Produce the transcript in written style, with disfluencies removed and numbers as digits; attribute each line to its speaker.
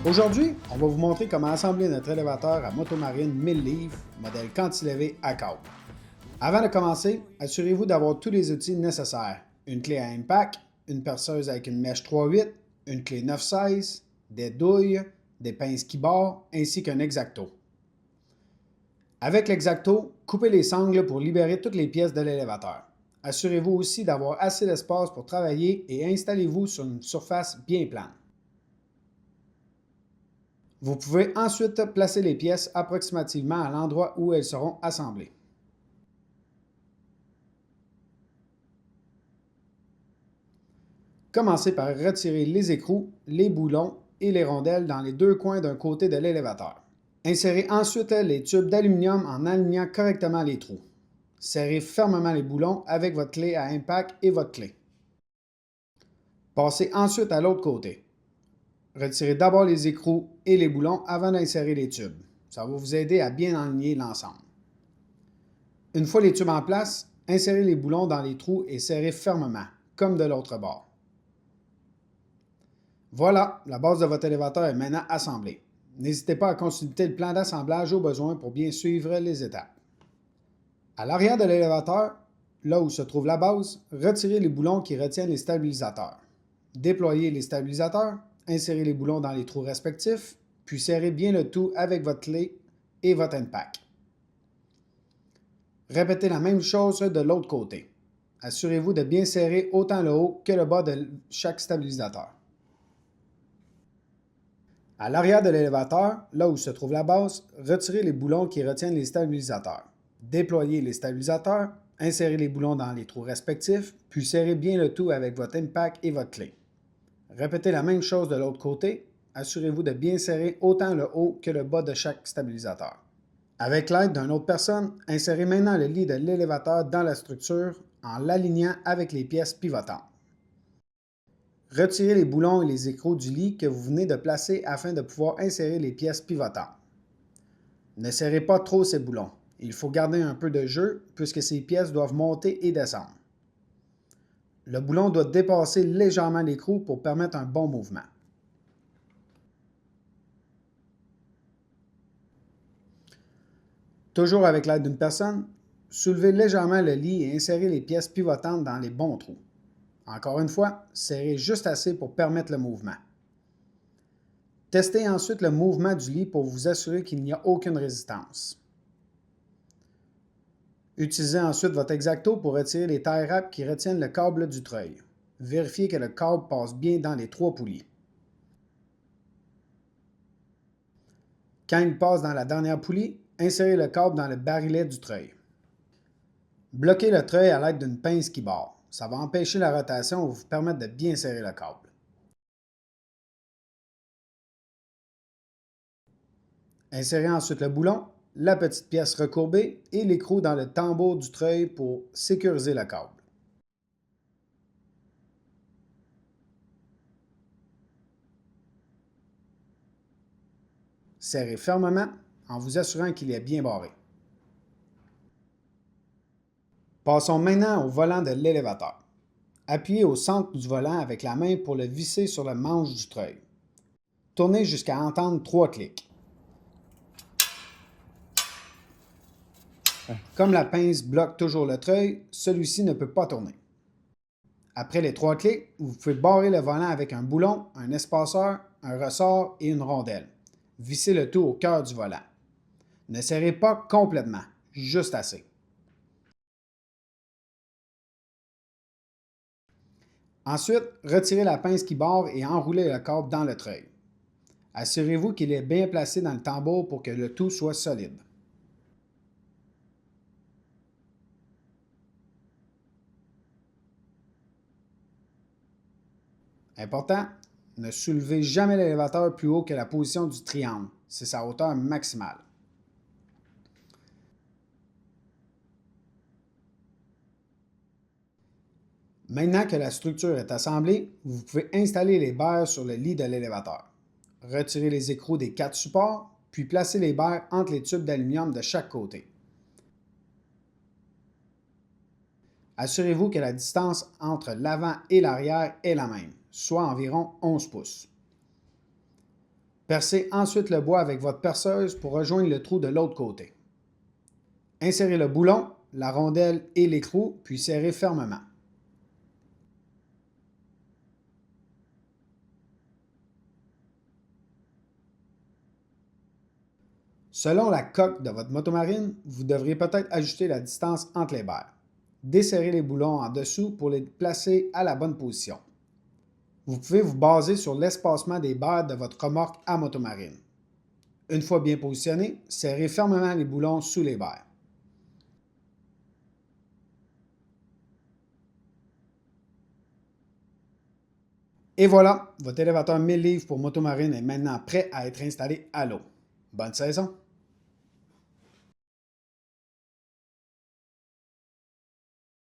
Speaker 1: Aujourd'hui, on va vous montrer comment assembler notre élévateur à motomarine 1000 livres, modèle cantilever à câble. Avant de commencer, assurez-vous d'avoir tous les outils nécessaires. Une clé à impact, une perceuse avec une mèche 3/8, une clé 9/16, des douilles, des pinces qui barrent, ainsi qu'un X-Acto. Avec l'X-Acto, coupez les sangles pour libérer toutes les pièces de l'élévateur. Assurez-vous aussi d'avoir assez d'espace pour travailler et installez-vous sur une surface bien plane. Vous pouvez ensuite placer les pièces approximativement à l'endroit où elles seront assemblées. Commencez par retirer les écrous, les boulons et les rondelles dans les deux coins d'un côté de l'élévateur. Insérez ensuite les tubes d'aluminium en alignant correctement les trous. Serrez fermement les boulons avec votre clé à impact et votre clé. Passez ensuite à l'autre côté. Retirez d'abord les écrous et les boulons avant d'insérer les tubes. Ça va vous aider à bien aligner l'ensemble. Une fois les tubes en place, insérez les boulons dans les trous et serrez fermement, comme de l'autre bord. Voilà, la base de votre élévateur est maintenant assemblée. N'hésitez pas à consulter le plan d'assemblage au besoin pour bien suivre les étapes. À l'arrière de l'élévateur, là où se trouve la base, retirez les boulons qui retiennent les stabilisateurs. Déployez les stabilisateurs, insérez les boulons dans les trous respectifs, puis serrez bien le tout avec votre clé et votre impact. Répétez la même chose de l'autre côté. Assurez-vous de bien serrer autant le haut que le bas de chaque stabilisateur. À l'arrière de l'élévateur, là où se trouve la base, retirez les boulons qui retiennent les stabilisateurs. Déployez les stabilisateurs, insérez les boulons dans les trous respectifs, puis serrez bien le tout avec votre impact et votre clé. Répétez la même chose de l'autre côté. Assurez-vous de bien serrer autant le haut que le bas de chaque stabilisateur. Avec l'aide d'une autre personne, insérez maintenant le lit de l'élévateur dans la structure en l'alignant avec les pièces pivotantes. Retirez les boulons et les écrous du lit que vous venez de placer afin de pouvoir insérer les pièces pivotantes. Ne serrez pas trop ces boulons. Il faut garder un peu de jeu puisque ces pièces doivent monter et descendre. Le boulon doit dépasser légèrement l'écrou pour permettre un bon mouvement. Toujours avec l'aide d'une personne, soulevez légèrement le lit et insérez les pièces pivotantes dans les bons trous. Encore une fois, serrez juste assez pour permettre le mouvement. Testez ensuite le mouvement du lit pour vous assurer qu'il n'y a aucune résistance. Utilisez ensuite votre X-Acto pour retirer les tie wraps qui retiennent le câble du treuil. Vérifiez que le câble passe bien dans les trois poulies. Quand il passe dans la dernière poulie, insérez le câble dans le barillet du treuil. Bloquez le treuil à l'aide d'une pince qui barre. Ça va empêcher la rotation et vous permettre de bien serrer le câble. Insérez ensuite le boulon, la petite pièce recourbée et l'écrou dans le tambour du treuil pour sécuriser le câble. Serrez fermement en vous assurant qu'il est bien barré. Passons maintenant au volant de l'élévateur. Appuyez au centre du volant avec la main pour le visser sur le manche du treuil. Tournez jusqu'à entendre 3 clics. Comme la pince bloque toujours le treuil, celui-ci ne peut pas tourner. Après les 3 clics, vous pouvez barrer le volant avec un boulon, un espaceur, un ressort et une rondelle. Vissez le tout au cœur du volant. Ne serrez pas complètement, juste assez. Ensuite, retirez la pince qui barre et enroulez le câble dans le treuil. Assurez-vous qu'il est bien placé dans le tambour pour que le tout soit solide. Important, ne soulevez jamais l'élévateur plus haut que la position du triangle. C'est sa hauteur maximale. Maintenant que la structure est assemblée, vous pouvez installer les barres sur le lit de l'élévateur. Retirez les écrous des 4 supports, puis placez les barres entre les tubes d'aluminium de chaque côté. Assurez-vous que la distance entre l'avant et l'arrière est la même, soit environ 11 pouces. Percez ensuite le bois avec votre perceuse pour rejoindre le trou de l'autre côté. Insérez le boulon, la rondelle et l'écrou, puis serrez fermement. Selon la coque de votre motomarine, vous devrez peut-être ajuster la distance entre les barres. Desserrez les boulons en dessous pour les placer à la bonne position. Vous pouvez vous baser sur l'espacement des barres de votre remorque à motomarine. Une fois bien positionné, serrez fermement les boulons sous les barres. Et voilà, votre élévateur 1000 livres pour motomarine est maintenant prêt à être installé à l'eau. Bonne saison!